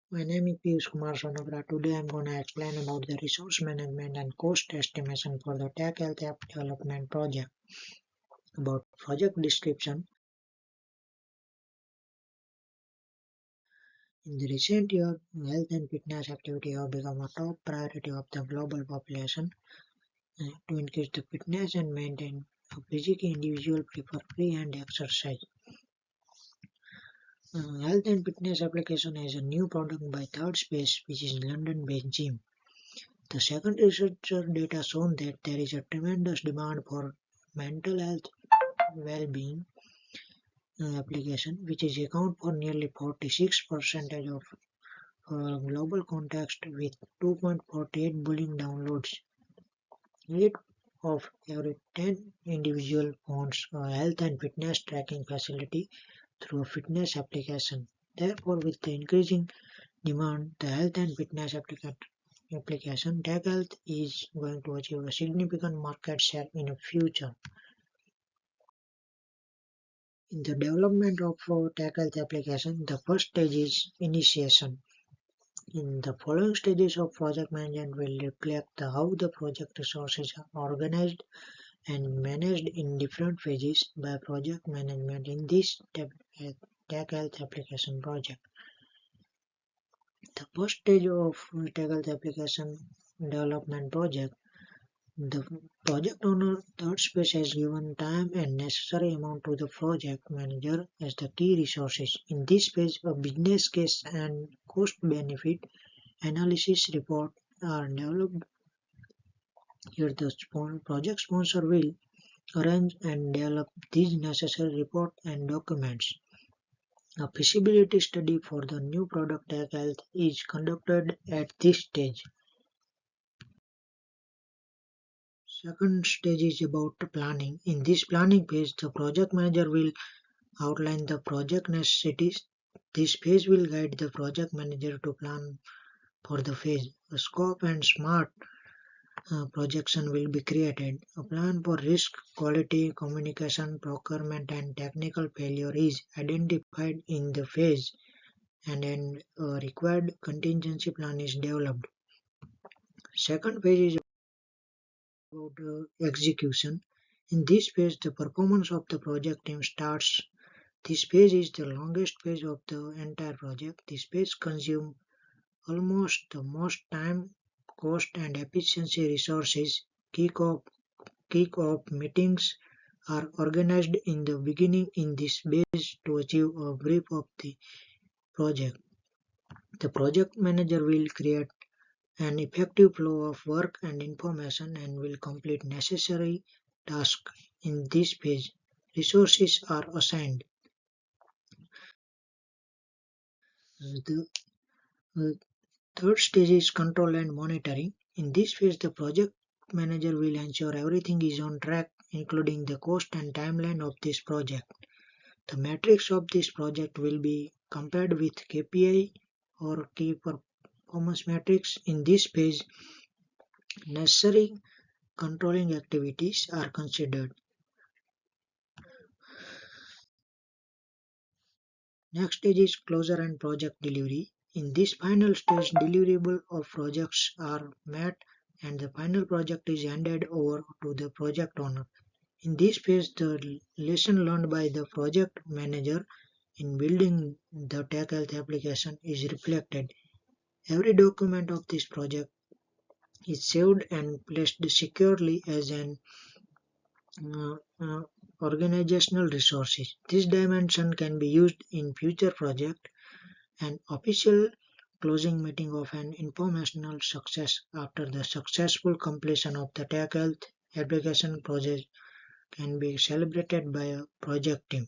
My name is P.P.SONAGRA. Today I am going to explain about the resource management and cost estimation for the Tech Health App Development Project. About project description. In the recent year, health and fitness activity have become a top priority of the global population. To increase the fitness and maintain a physical individual prefer free hand exercise. Health and fitness application has a new product by Third Space, which is London-based gym. The second researcher data shown that there is a tremendous demand for mental health well-being application, which is account for nearly 46% of global context with 2.48 billion downloads. 8 of every 10 individual owns a health and fitness tracking facility through a fitness application. Therefore, with the increasing demand, the health and fitness application Tech Health is going to achieve a significant market share in the future. In the development of Tech Health application, the first stage is initiation. In the following stages of project management will reflect how the project resources are organized and managed in different phases by project management in this Tech Health application project. The first stage of Tech Health application development project, the project owner Third Space has given time and necessary amount to the project manager as the key resources. In this phase, a business case and cost-benefit analysis report are developed. Here, the project sponsor will arrange and develop these necessary report and documents. A feasibility study for the new product Tech Health is conducted at this stage. Second stage is about planning. In this planning phase, the project manager will outline the project necessities. This phase will guide the project manager to plan for the phase. A scope and smart projection will be created. A plan for risk, quality, communication, procurement, and technical failure is identified in the phase, and a required contingency plan is developed. Second phase is about execution. In this phase, the performance of the project team starts. This phase is the longest phase of the entire project. This phase consumes almost the most time, cost, and efficiency resources. Kick-off meetings are organized in the beginning in this phase to achieve a brief of the project. The project manager will create an effective flow of work and information and will complete necessary tasks. In this phase, resources are assigned. The third stage is control and monitoring. In this phase, the project manager will ensure everything is on track, including the cost and timeline of this project. The metrics of this project will be compared with KPI or key performance metrics. In this phase, necessary controlling activities are considered. Next stage is closure and project delivery. In this final stage, deliverable of projects are met and the final project is handed over to the project owner. In this phase, the lesson learned by the project manager in building the Tech Health application is reflected. Every document of this project is saved and placed securely as an organizational resources. This dimension can be used in future projects. An official closing meeting of an informational success after the successful completion of the Tech Health application project can be celebrated by a project team.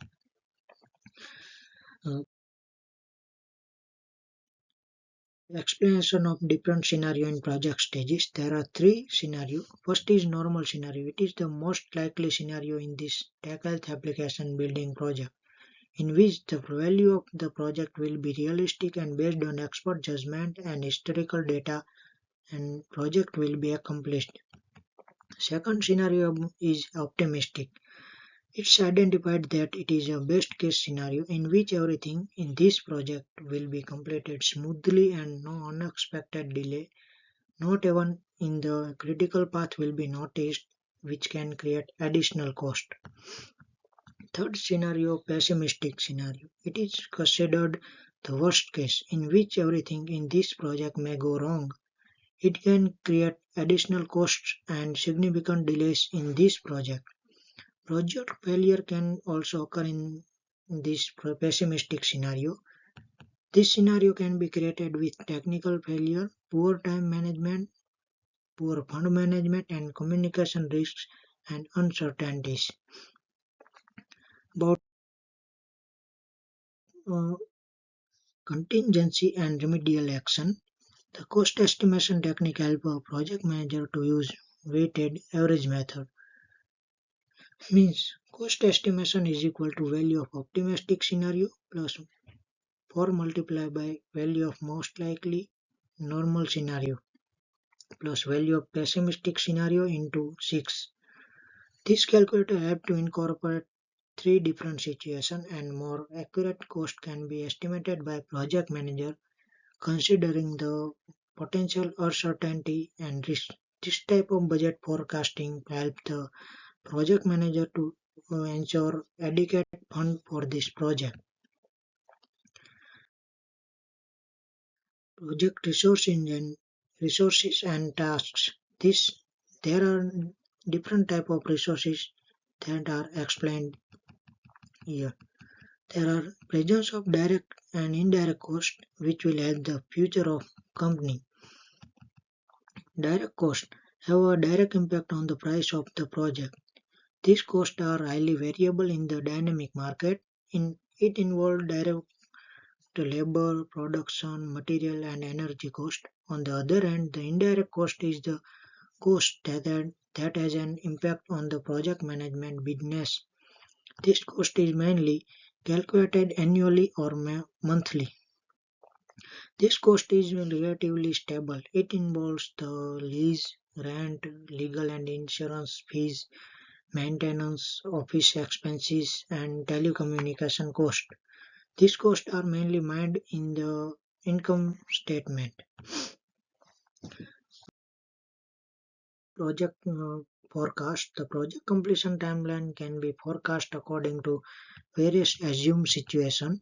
Explanation of different scenario in project stages. There are three scenarios. First is normal scenario. It is the most likely scenario in this Tech Health application building project, in which the value of the project will be realistic and based on expert judgment and historical data, and project will be accomplished. Second scenario is optimistic. It's identified that it is a best case scenario in which everything in this project will be completed smoothly and no unexpected delay, not even in the critical path will be noticed, which can create additional cost. Third scenario, pessimistic scenario. It is considered the worst case in which everything in this project may go wrong. It can create additional costs and significant delays in this project. Project failure can also occur in this pessimistic scenario. This scenario can be created with technical failure, poor time management, poor fund management, and communication risks and uncertainties. About uh, contingency and remedial action, the cost estimation technique help a project manager to use weighted average method. Means cost estimation is equal to value of optimistic scenario plus 4 multiplied by value of most likely normal scenario plus value of pessimistic scenario into 6. This calculator helps to incorporate three different situations and more accurate cost can be estimated by project manager considering the potential uncertainty and risk. This type of budget forecasting helps the project manager to ensure adequate fund for this project. Project resources and tasks. This there are different type of resources that are explained here. There are presence of direct and indirect cost which will help the future of company. Direct costs have a direct impact on the price of the project. These costs are highly variable in the dynamic market. It involves direct labor, production, material, and energy cost. On the other hand, the indirect cost is the cost that has an impact on the project management business. This cost is mainly calculated annually or monthly. This cost is relatively stable. It involves the lease, rent, legal and insurance fees, maintenance, office expenses, and telecommunication cost. These costs are mainly mined in the income statement. Project forecast. The project completion timeline can be forecast according to various assumed situations.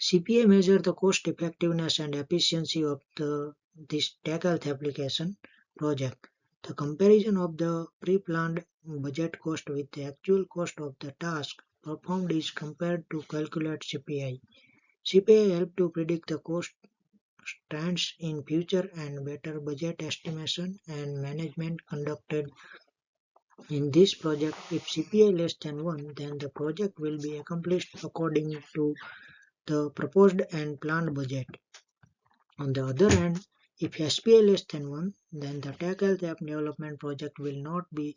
CPA measures the cost effectiveness and efficiency of this tech health application project. The comparison of the pre-planned budget cost with the actual cost of the task performed is compared to calculate CPI. CPI help to predict the cost trends in future and better budget estimation and management conducted in this project. If CPI less than 1, then the project will be accomplished according to the proposed and planned budget. On the other hand, if SPI less than 1, then the tech health app development project will not be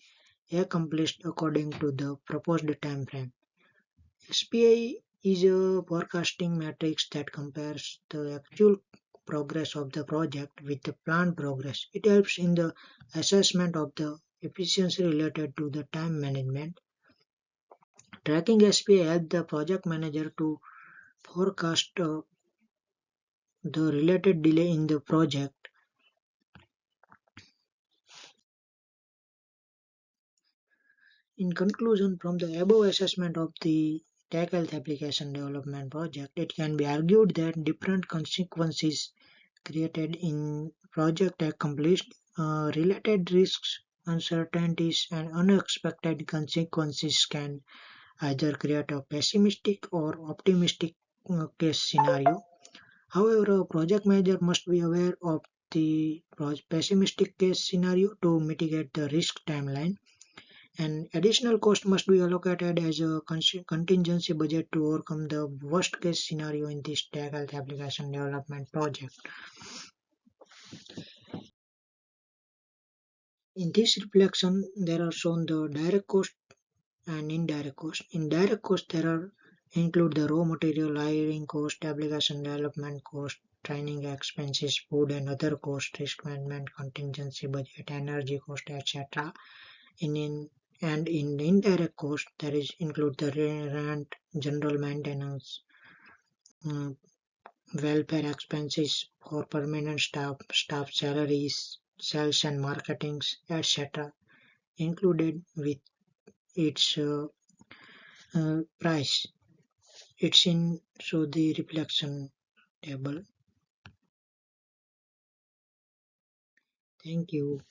accomplished according to the proposed time frame. SPI is a forecasting matrix that compares the actual progress of the project with the planned progress. It helps in the assessment of the efficiency related to the time management. Tracking SPI helps the project manager to forecast the related delay in the project. In conclusion, from the above assessment of the tech health application development project, it can be argued that different consequences created in project accomplished, related risks, uncertainties, and unexpected consequences can either create a pessimistic or optimistic case scenario. However, a project manager must be aware of the pessimistic case scenario to mitigate the risk timeline. And additional cost must be allocated as a contingency budget to overcome the worst case scenario in this tech health application development project. In this reflection, there are shown the direct cost and indirect cost. In direct cost, there are include the raw material, hiring cost, application development cost, training expenses, food and other costs, risk management, contingency budget, energy cost, etc. In And in indirect cost, there is include the rent, general maintenance, uh, welfare expenses for permanent staff, staff salaries, sales and marketings, etc. included with its price. It's in so the reflection table. Thank you.